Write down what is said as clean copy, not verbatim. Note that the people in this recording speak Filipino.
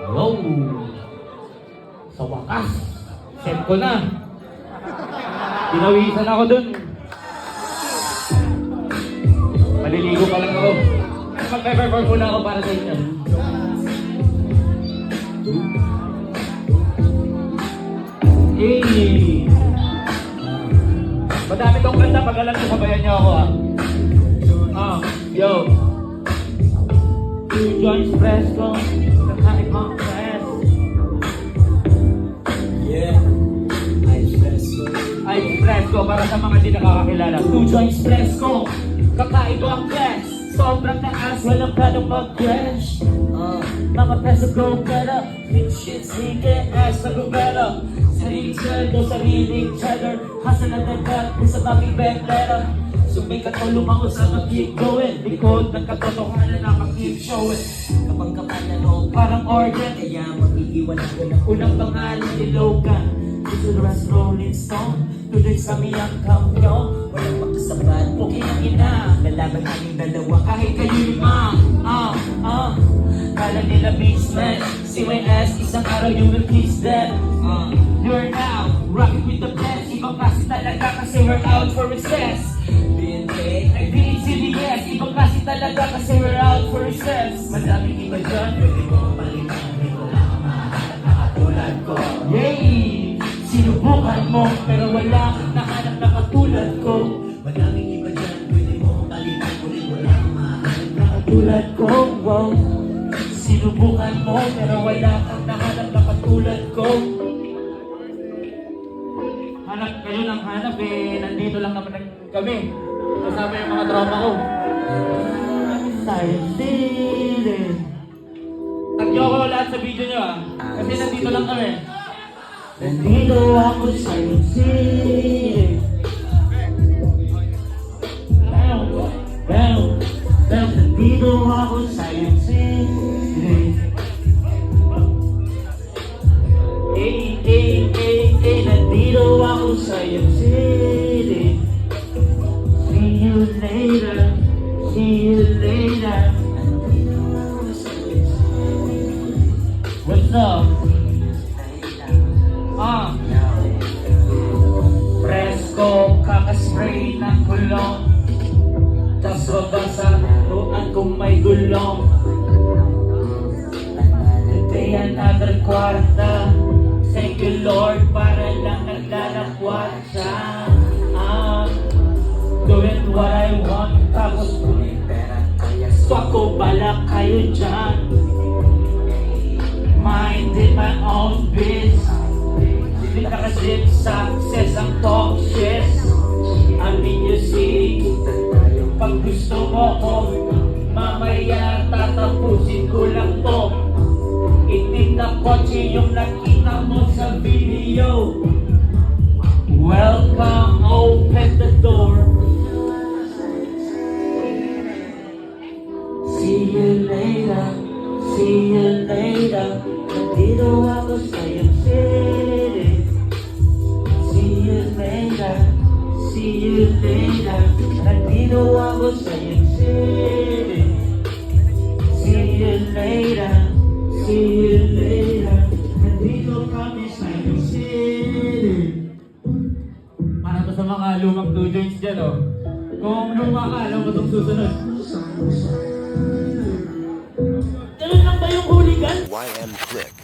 Hello! Sa wakas, set ko na. Pinawisan ako dun. Maliligo pa lang ako. Mag-perform muna ako para sa inyo. Hey! Madami tong kanta pag alam niyo, sabayan niyo ako yo! Two joints presto, kakain mo press. Yeah, Ice Fresco. Ice Fresco para sa mga di nakakakilala. Two joints Fresco, kakaiba ang press. Sobrang taas, walang ganong mag-crash. Mga peso go better, big shit, sige, ass na gubera. Sariling sweldo, sariling cheddar. Hustle na dagat, sa babing better. Sumikat o lumango sa mag-keep going. Likod ng katotohanan na mag-keep showing. Kapag kapanan o parang organ, kaya mag-iiwan ako ng unang pangalan ni Logan. Ito the rest Rolling Stone, tuloy sa miyang kampiyon. Walang makasabat, okay ang ina. Lalaban aming dalawa kahit kayo lima. Kala nila business, CYS, isang araw you will kiss them. You're now, rocking with the best. Ibang klase talaga kasi we're out for recess. Ay BCDS, ibang klase talaga kasi we're out for recess. Madaming iba dyan, pwede mo palitan. Hindi ko lang mahanap na katulad ko. Yay! Sinubukan mo, pero wala kang nahanap na katulad ko. Madaming iba dyan, pwede mo palitan. Kulit mo lang mahanap na Katulad ko, wow. Sinubukan mo, pero wala kang nahanap na katulad ko. Hanap kayo ng hanap nandito lang naman kami. Kasama yung mga tropa ko. Silent feeling. Tag nyo ako lahat sa video nyo kasi nandito lang kami. Nandito ako sa silent feeling. Nandito ako sa silent feeling. Nandito ako sa iyong silid. See you later, see you later. What's up? Presko, kakaspray ng kulong. Tas babasa, tuan kung may gulong. Today another kwarta. Thank you Lord, para lang naglalakwat siya. Doing what I want, tapos kunin pera kaya swako bala kayo dyan. Minding my own biz. Hindi nakasip success ang talk shit. I mean you see, pag gusto mo ko, mamaya tatapusin ko lang to. Itim na kotse yung nakita mo sa video. Welcome, open the door. See you later, see you later. Nandito ako sa iyong city. See you later, see you later. Nandito ako sa iyong city. See you later, see you later. Nandito kami sa iyong city. Para to sa mga lumang two joints dyan, Kung luma ka, alam mo itong susunod. Ganun lang ba yung hooligan? YM Click.